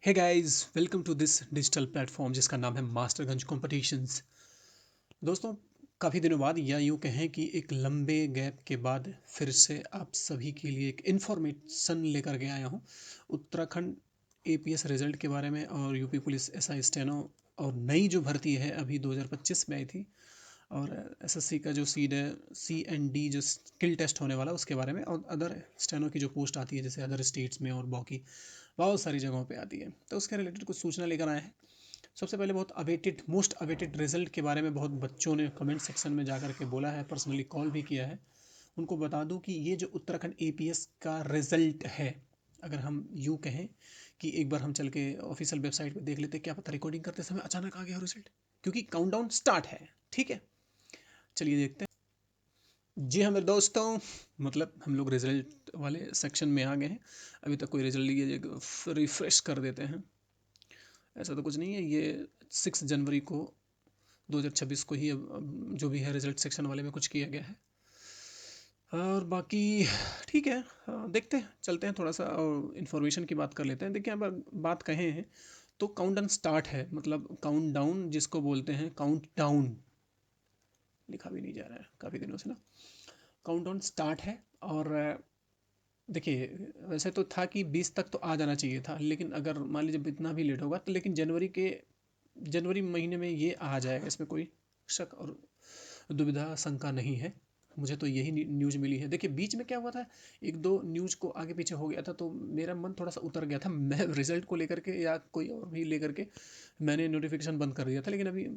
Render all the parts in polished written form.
Hey guys, welcome to this digital platform जिसका नाम है मास्टरगंज कॉम्पिटिशन्स। दोस्तों, काफ़ी दिनों बाद या यूँ कहें कि एक लंबे गैप के बाद फिर से आप सभी के लिए एक इन्फॉर्मेशन लेकर के आया हूँ उत्तराखंड एपीएस रिजल्ट के बारे में और यूपी पुलिस एसआई स्टेनो और नई जो भर्ती है अभी 2025 में आई थी और एसएससी का जो सीड है CND जो स्किल टेस्ट होने वाला है उसके बारे में और अदर स्टेनो की जो पोस्ट आती है जैसे अदर स्टेट्स में और बाकी बहुत सारी जगहों पे आती है तो उसके रिलेटेड कुछ सूचना लेकर आए हैं। सबसे पहले बहुत अवेटेड मोस्ट अवेटेड रिजल्ट के बारे में बहुत बच्चों ने कमेंट सेक्शन में जाकर के बोला है, पर्सनली कॉल भी किया है। उनको बता दूं कि ये जो उत्तराखंड एपीएस का रिजल्ट है, अगर हम यूँ कहें कि एक बार हम चल के ऑफिशियल वेबसाइट पे देख लेते, क्या पता रिकॉर्डिंग करते समय अचानक आ गया रिजल्ट, क्योंकि काउंटडाउन स्टार्ट है। ठीक है, चलिए देखते हैं। जी हाँ मेरे दोस्तों, मतलब हम लोग रिजल्ट वाले सेक्शन में आ गए हैं। अभी तक कोई रिजल्ट नहीं, रिफ्रेश कर देते हैं। ऐसा तो कुछ नहीं है, ये 6 जनवरी को 2026 को ही अब जो भी है रिजल्ट सेक्शन वाले में कुछ किया गया है। और बाकी ठीक है, देखते हैं, चलते हैं थोड़ा सा और इन्फॉर्मेशन की बात कर लेते हैं। देखिए, अब बात कहें हैं तो काउंटडाउन स्टार्ट है, मतलब काउंट डाउन जिसको बोलते हैं, काउंट डाउन लिखा भी नहीं जा रहा है काफ़ी दिनों से ना। काउंट डाउन स्टार्ट है और देखिए, वैसे तो था कि 20 तक तो आ जाना चाहिए था, लेकिन अगर मान लीजिए इतना भी लेट होगा तो लेकिन जनवरी महीने में ये आ जाएगा, इसमें कोई शक और दुविधा शंका नहीं है। मुझे तो यही न्यूज़ मिली है। देखिए, बीच में क्या हुआ था, एक दो न्यूज़ को आगे पीछे हो गया था तो मेरा मन थोड़ा सा उतर गया था। मैं रिजल्ट को लेकर के या कोई और भी लेकर के मैंने नोटिफिकेशन बंद कर दिया था, लेकिन अभी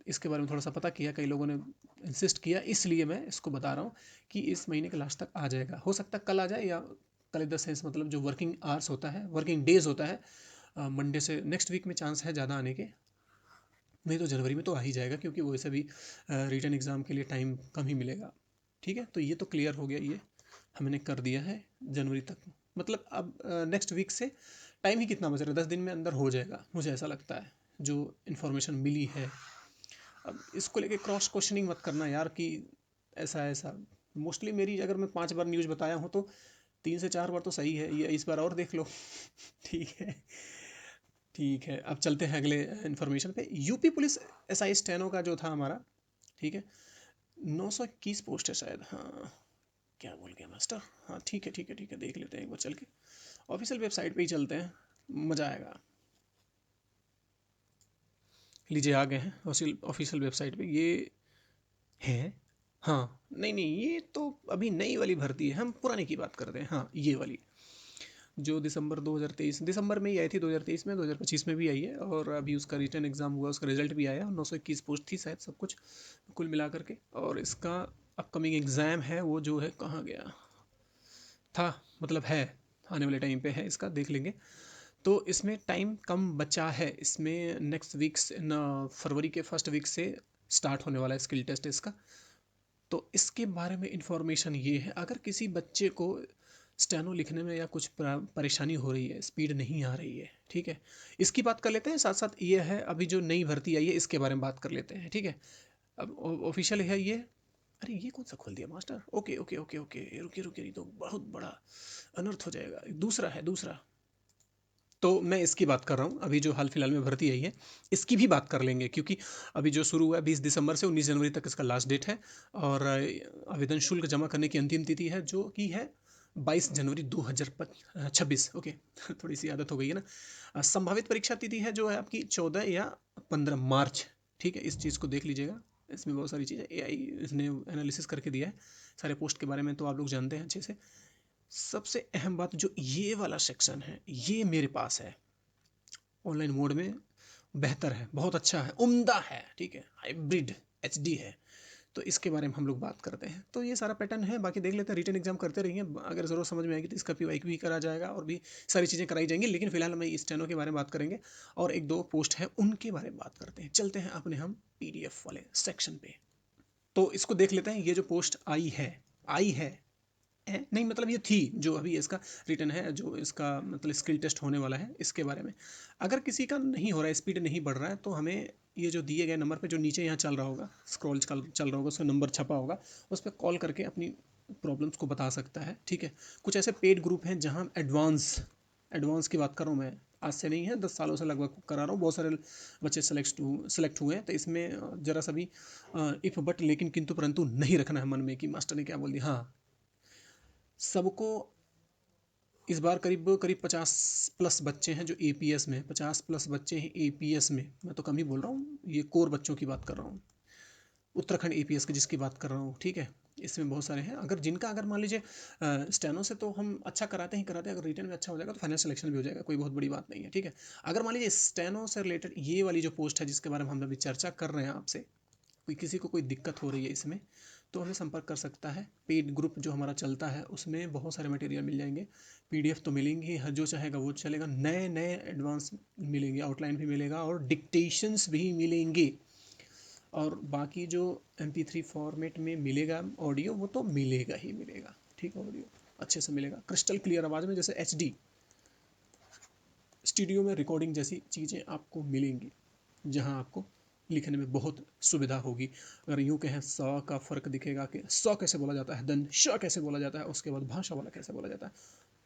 इसके बारे में थोड़ा सा पता किया, कई लोगों ने इंसिस्ट किया, इसलिए मैं इसको बता रहा हूँ कि इस महीने के लास्ट तक आ जाएगा। हो सकता है कल आ जाए, या कल इन द सेंस मतलब जो वर्किंग आवर्स होता है, वर्किंग डेज होता है, मंडे से नेक्स्ट वीक में चांस है ज़्यादा आने के। नहीं तो जनवरी में तो आ ही जाएगा, क्योंकि वैसे भी रिटर्न एग्ज़ाम के लिए टाइम कम ही मिलेगा। ठीक है, तो ये तो क्लियर हो गया, ये हमने कर दिया है जनवरी तक। मतलब अब नेक्स्ट वीक से टाइम ही कितना बच रहा है, 10 दिन में अंदर हो जाएगा, मुझे ऐसा लगता है जो इन्फॉर्मेशन मिली है। अब इसको लेके क्रॉस क्वेश्चनिंग मत करना यार कि ऐसा ऐसा। मोस्टली मेरी अगर मैं 5 बार न्यूज़ बताया हूँ तो 3 से 4 बार तो सही है, ये इस बार और देख लो। ठीक है, ठीक है, अब चलते हैं अगले इन्फॉर्मेशन पे। यूपी पुलिस एसआई स्टेनो का जो था हमारा, ठीक है, 921 पोस्ट है शायद। हाँ, क्या बोल गया मास्टर। हाँ ठीक है, ठीक है, ठीक है, देख लेते हैं एक बार चल के, ऑफिशियल वेबसाइट पे ही चलते हैं, मज़ा आएगा। लीजिए, आ गए हैं ऑफिशियल वेबसाइट पे, ये है। हाँ, नहीं नहीं, ये तो अभी नई वाली भर्ती है, हम पुराने की बात करते हैं। हाँ, ये वाली जो दिसंबर 2023 दिसंबर में ही आई थी, 2023 में, 2025 में भी आई है, और अभी उसका रिटर्न एग्ज़ाम हुआ, उसका रिजल्ट भी आया। 921 पोस्ट थी शायद, सब कुछ कुल मिला करके। और इसका अपकमिंग एग्ज़ाम है वो जो है, कहाँ गया था, मतलब है, आने वाले टाइम पे है, इसका देख लेंगे। तो इसमें टाइम कम बचा है, इसमें नेक्स्ट वीक फरवरी के फर्स्ट वीक से स्टार्ट होने वाला है स्किल टेस्ट इसका। तो इसके बारे में इंफॉर्मेशन ये है, अगर किसी बच्चे को स्टेनो लिखने में या कुछ परेशानी हो रही है, स्पीड नहीं आ रही है, ठीक है, इसकी बात कर लेते हैं। साथ साथ ये है, अभी जो नई भर्ती आई है इसके बारे में बात कर लेते हैं, ठीक है। अब ऑफिशियल है ये। अरे ये कौन सा खोल दिया master. Okay okay okay okay, रुकिए रुकिए, ये तो बहुत बड़ा अनर्थ हो जाएगा। दूसरा है, दूसरा। तो मैं इसकी बात कर रहा हूँ, अभी जो हाल फिलहाल में भर्ती आई है इसकी भी बात कर लेंगे, क्योंकि अभी जो शुरू हुआ है 20 दिसंबर से 19 जनवरी तक इसका लास्ट डेट है। और आवेदन शुल्क जमा करने की अंतिम तिथि है जो कि है 22 जनवरी 2026। ओके, थोड़ी सी आदत हो गई है ना। संभावित परीक्षा तिथि है जो है आपकी 14 या 15 मार्च। ठीक है, इस चीज़ को देख लीजिएगा। इसमें बहुत सारी चीज़ें AI इसने एनालिसिस करके दिया है, सारे पोस्ट के बारे में तो आप लोग जानते हैं अच्छे से। सबसे अहम बात, जो ये वाला सेक्शन है ये मेरे पास है ऑनलाइन मोड में, बेहतर है, बहुत अच्छा है, उम्दा है, ठीक है, हाइब्रिड HD है। तो इसके बारे में हम लोग बात करते हैं। तो ये सारा पैटर्न है, बाकी देख लेते हैं, रिटर्न एग्जाम करते रहिए, अगर ज़रूरत समझ में आएगी तो इसका PYQ भी करा जाएगा और भी सारी चीज़ें कराई जाएंगी, लेकिन फिलहाल हम स्टेनो के बारे में बात करेंगे और एक दो पोस्ट है उनके बारे में बात करते हैं। चलते हैं अपने हम PDF वाले सेक्शन पे। तो इसको देख लेते हैं, ये जो पोस्ट आई है, नहीं मतलब ये थी, जो अभी इसका रिटर्न है, जो इसका मतलब स्किल टेस्ट होने वाला है, इसके बारे में। अगर किसी का नहीं हो रहा है, स्पीड नहीं बढ़ रहा है, तो हमें ये जो दिए गए नंबर पे, जो नीचे यहाँ चल रहा होगा, स्क्रॉल चल रहा होगा, उसमें नंबर छपा होगा, उस पर कॉल करके अपनी प्रॉब्लम्स को बता सकता है। ठीक है, कुछ ऐसे पेड ग्रुप हैं जहाँ एडवांस की बात कर रहा हूँ मैं, आज से नहीं है, 10 सालों से लगभग करा रहा हूँ। बहुत सारे बच्चे सेलेक्ट हुए हैं। तो इसमें जरा सा भी इफ बट लेकिन किंतु परंतु नहीं रखना है मन में कि मास्टर ने क्या बोल दिया। हाँ, सबको इस बार करीब करीब 50+ बच्चे हैं जो एपीएस में, 50+ बच्चे हैं एपीएस में। मैं तो कम ही बोल रहा हूँ, ये कोर बच्चों की बात कर रहा हूँ, उत्तराखंड एपीएस की जिसकी बात कर रहा हूँ, ठीक है। इसमें बहुत सारे हैं। अगर जिनका अगर मान लीजिए स्टेनो से तो हम अच्छा कराते ही कराते हैं, अगर रिटर्न में अच्छा हो जाएगा तो फाइनल सिलेक्शन भी हो जाएगा, कोई बहुत बड़ी बात नहीं है, ठीक है। अगर मान लीजिए स्टेनो से रिलेटेड ये वाली जो पोस्ट है जिसके बारे में हम अभी चर्चा कर रहे हैं आपसे, कोई किसी को कोई दिक्कत हो रही है इसमें, तो हमें संपर्क कर सकता है। पेड ग्रुप जो हमारा चलता है उसमें बहुत सारे मटेरियल मिल जाएंगे, पीडीएफ तो मिलेंगे, हर जो चाहेगा वो चलेगा, नए नए एडवांस मिलेंगे, आउटलाइन भी मिलेगा और डिक्टेशंस भी मिलेंगे। और बाकी जो MP3 फॉर्मेट में मिलेगा ऑडियो, वो तो मिलेगा ही मिलेगा, ठीक है। ऑडियो अच्छे से मिलेगा, क्रिस्टल क्लियर आवाज़ में, जैसे HD स्टूडियो में रिकॉर्डिंग जैसी चीज़ें आपको मिलेंगी, जहां आपको लिखने में बहुत सुविधा होगी। अगर यूँ कहें स का फ़र्क दिखेगा कि स कैसे बोला जाता है, देन श कैसे बोला जाता है, उसके बाद भाषा वाला कैसे बोला जाता है,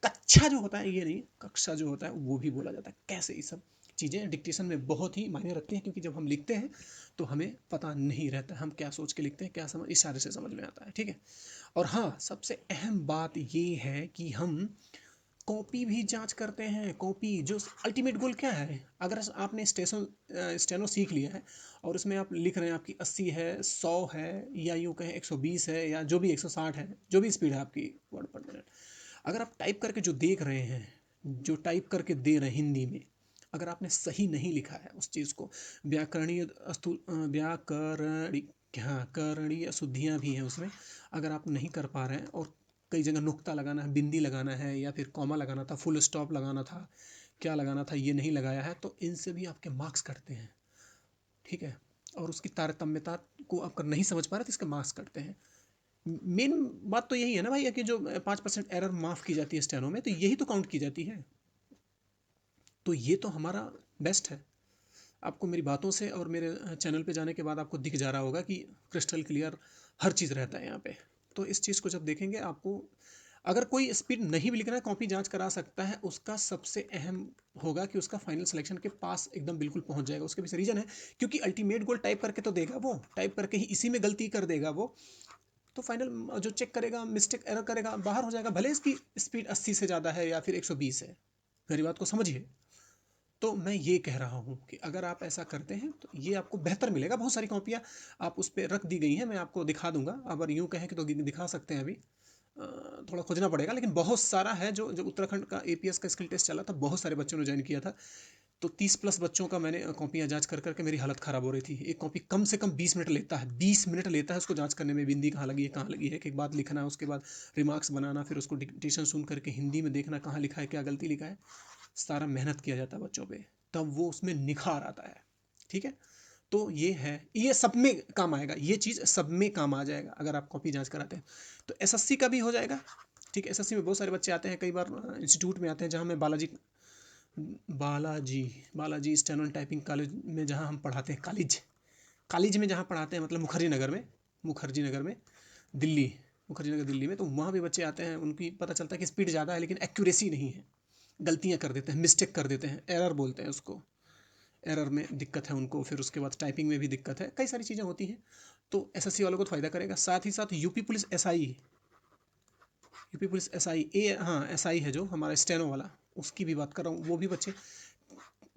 कक्षा जो होता है, ये नहीं कक्षा जो होता है वो भी बोला जाता है, कैसे ये सब चीज़ें डिक्टेशन में बहुत ही मायने रखती हैं। क्योंकि जब हम लिखते हैं तो हमें पता नहीं रहता हम क्या सोच के लिखते हैं, क्या समझ इशारे से समझ में आता है, ठीक है। और हाँ, सबसे अहम बात ये है कि हम कॉपी भी जांच करते हैं। कॉपी जो अल्टीमेट गोल क्या है, अगर आपने स्टेनो सीख लिया है और उसमें आप लिख रहे हैं आपकी 80 है, 100 है, या यूँ कहें 120 है, या जो भी 160 है, जो भी स्पीड है आपकी वर्ड पर मिनट, अगर आप टाइप करके जो देख रहे हैं, जो टाइप करके दे रहे हैं हिंदी में, अगर आपने सही नहीं लिखा है उस चीज़ को, व्याकरणिक, हाँ, करणीय अशुद्धियाँ भी हैं उसमें, अगर आप नहीं कर पा रहे हैं, और कई जगह नुक्ता लगाना है, बिंदी लगाना है, या फिर कॉमा लगाना था, फुल स्टॉप लगाना था, क्या लगाना था, ये नहीं लगाया है, तो इनसे भी आपके मार्क्स कटते हैं, ठीक है। और उसकी तारतम्यता को आप कर नहीं समझ पा रहे तो इसके मार्क्स कटते हैं। मेन बात तो यही है ना भाई, कि जो 5% एरर माफ़ की जाती है स्टेनो में, तो यही तो काउंट की जाती है। तो ये तो हमारा बेस्ट है। आपको मेरी बातों से और मेरे चैनल पे जाने के बाद आपको दिख जा रहा होगा कि क्रिस्टल क्लियर हर चीज़ रहता है यहाँ पे। तो इस चीज़ को जब देखेंगे, आपको अगर कोई स्पीड नहीं भी लिख रहा है, कॉपी जांच करा सकता है। उसका सबसे अहम होगा कि उसका फाइनल सिलेक्शन के पास एकदम बिल्कुल पहुंच जाएगा। उसके पीछे रीज़न है, क्योंकि अल्टीमेट गोल टाइप करके तो देगा, वो टाइप करके ही इसी में गलती कर देगा वो, तो फाइनल जो चेक करेगा, मिस्टेक एरर करेगा, बाहर हो जाएगा, भले इसकी स्पीड 80 से ज़्यादा है या फिर 120 है। मेरी बात को समझिए। तो मैं ये कह रहा हूँ कि अगर आप ऐसा करते हैं तो ये आपको बेहतर मिलेगा। बहुत सारी कॉपियाँ आप उस पर रख दी गई हैं, मैं आपको दिखा दूंगा। अगर यूँ कहें कि तो दिखा सकते हैं अभी, थोड़ा खोजना पड़ेगा, लेकिन बहुत सारा है। जो जब उत्तराखंड का एपीएस का स्किल टेस्ट चला था, बहुत सारे बच्चों ने ज्वाइन किया था, तो 30+ बच्चों का मैंने कॉपियाँ जांच कर करके मेरी हालत ख़राब हो रही थी। एक कॉपी कम से कम 20 मिनट लेता है, 20 मिनट लेता है उसको जांच करने में, बिंदी कहाँ लगी है, कहाँ लगी है, एक बात लिखना है, उसके बाद रिमार्क्स बनाना, फिर उसको डिक्टेशन सुन करके हिंदी में देखना कहाँ लिखा है, क्या गलती लिखा है। सारा मेहनत किया जाता है बच्चों पे, तब वो उसमें निखार आता है, ठीक है। तो ये है, ये सब में काम आएगा, ये चीज़ सब में काम आ जाएगा अगर आप कॉपी जांच कराते हैं। तो एसएससी का भी हो जाएगा, ठीक है। एसएससी में बहुत सारे बच्चे आते हैं, कई बार इंस्टीट्यूट में आते हैं, जहाँ मैं Balaji Balaji steno and typing college में जहाँ हम पढ़ाते हैं, कॉलेज में जहाँ पढ़ाते हैं, मतलब मुखर्जी नगर में दिल्ली, मुखर्जी नगर दिल्ली में, तो वहाँ भी बच्चे आते हैं। उनकी पता चलता है कि स्पीड ज़्यादा है लेकिन एक्यूरेसी नहीं है, गलतियाँ कर देते हैं, मिस्टेक कर देते हैं, एरर बोलते हैं उसको, एरर में दिक्कत है उनको, फिर उसके बाद टाइपिंग में भी दिक्कत है, कई सारी चीज़ें होती हैं। तो एसएससी वालों को तो फ़ायदा करेगा। साथ ही साथ यूपी पुलिस एसआई हाँ, एसआई है जो हमारा स्टेनो वाला, उसकी भी बात कर रहा हूँ। वो भी बच्चे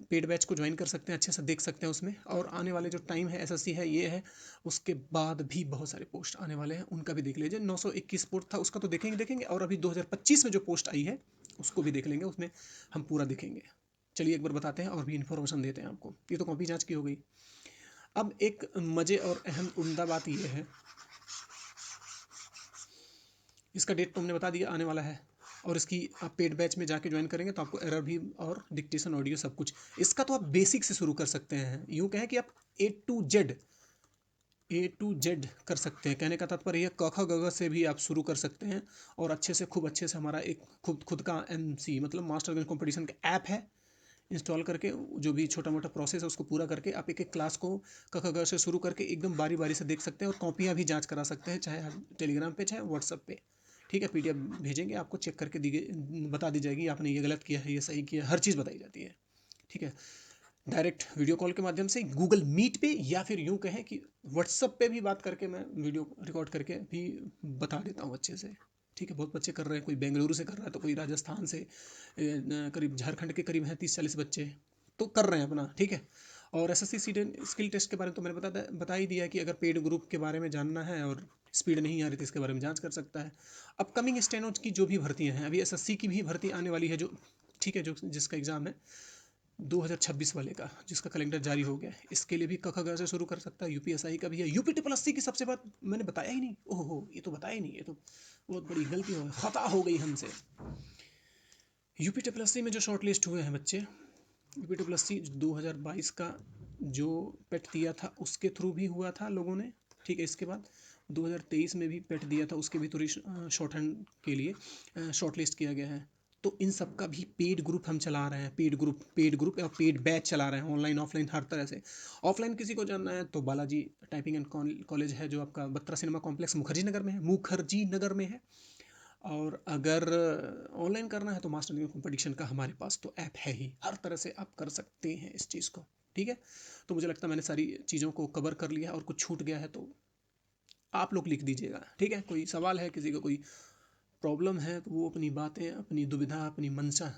पेड बैच को ज्वाइन कर सकते हैं, अच्छे से देख सकते हैं उसमें। और आने वाले जो टाइम है, एसएससी है, ये है, उसके बाद भी बहुत सारे पोस्ट आने वाले हैं, उनका भी देख लीजिए। 921 पोस्ट था उसका, तो देखेंगे। और अभी 2025 में जो पोस्ट आई है उसको भी देख लेंगे, उसमें हम पूरा देखेंगे। चलिए एक बार बताते हैं और भी इन्फॉर्मेशन देते हैं आपको। ये तो कॉपी जांच की हो गई। अब एक मज़े और अहम उम्दा बात ये है, इसका डेट तो हमने बता दिया, आने वाला है। और इसकी आप पेड बैच में जाके ज्वाइन करेंगे तो आपको एरर भी और डिक्टेशन ऑडियो सब कुछ, इसका तो आप बेसिक से शुरू कर सकते हैं। यूँ कहें कि आप ए टू जेड कर सकते हैं। कहने का तात्पर्य यह, क ख ग घ से भी आप शुरू कर सकते हैं। और अच्छे से, खूब अच्छे से, हमारा एक खुद का MC मतलब मास्टर गंज कंपटीशन का ऐप है, इंस्टॉल करके जो भी छोटा मोटा प्रोसेस है उसको पूरा करके आप एक एक क्लास को क ख ग से शुरू करके एकदम बारी बारी से देख सकते हैं। और कॉपियाँ भी जांच करा सकते हैं, चाहे टेलीग्राम पे, चाहे व्हाट्सअप पे, ठीक है। PDF भेजेंगे आपको, चेक करके बता दी जाएगी, आपने ये गलत किया है, ये सही किया है, हर चीज़ बताई जाती है। ठीक है, डायरेक्ट वीडियो कॉल के माध्यम से, गूगल मीट पे, या फिर यूँ कहें कि व्हाट्सअप पे भी बात करके मैं वीडियो रिकॉर्ड करके भी बता देता हूँ अच्छे से। ठीक है, बहुत बच्चे कर रहे हैं, कोई बेंगलुरु से कर रहा है तो कोई राजस्थान से, करीब झारखंड के करीब हैं 30-40 बच्चे, तो कर रहे हैं अपना। ठीक है, और एसएससी स्किल टेस्ट के बारे में तो मैंने बता ही दिया कि अगर पेड ग्रुप के बारे में जानना है और स्पीड नहीं आ रही तो इसके बारे में जांच कर सकता है। अपकमिंग स्टेनोज की जो भी भर्तियां हैं, अभी एसएससी की भी भर्ती आने वाली है, जो ठीक है, जो जिसका एग्ज़ाम है 2026 वाले का, जिसका कैलेंडर जारी हो गया है, इसके लिए भी क ख ग से शुरू कर सकता है। यूपीएसआई का भी है। यूपी की सबसे बात मैंने बताया ही नहीं, ओहो ये तो बताया ही नहीं, ये तो बहुत बड़ी गलती हो, खता हो गई हमसे। यूपी में जो शॉर्ट लिस्ट हुए हैं बच्चे, यूपी 2022 का जो पेट दिया था उसके थ्रू भी हुआ था लोगों ने। ठीक है, इसके बाद 2023 में भी पेट दिया था, उसके भी थोड़ी शॉर्ट हैंड के लिए शॉर्ट लिस्ट किया गया है। तो इन सब का भी पेड ग्रुप हम चला रहे हैं, पेड ग्रुप और पेड बैच चला रहे हैं, ऑनलाइन ऑफलाइन हर तरह से। ऑफलाइन किसी को जानना है तो बालाजी टाइपिंग एंड कॉलेज है, जो आपका बत्रा सिनेमा कॉम्प्लेक्स मुखर्जी नगर में है। और अगर ऑनलाइन करना है तो मास्टर गेम कंपटीशन का हमारे पास तो ऐप है ही, हर तरह से आप कर सकते हैं इस चीज़ को। ठीक है, तो मुझे लगता है मैंने सारी चीज़ों को कवर कर लिया है, और कुछ छूट गया है तो आप लोग लिख दीजिएगा। ठीक है, कोई सवाल है, किसी को कोई प्रॉब्लम है, तो वो अपनी बातें, अपनी दुविधा, अपनी मंशा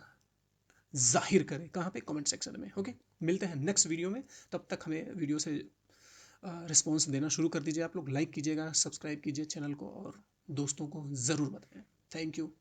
जाहिर करे, कहाँ पे, कमेंट सेक्शन में। ओके, मिलते हैं नेक्स्ट वीडियो में, तब तक हमें वीडियो से रिस्पॉन्स देना शुरू कर दीजिए। आप लोग लाइक कीजिएगा, सब्सक्राइब कीजिए चैनल को, और दोस्तों को ज़रूर बताएं। Thank you.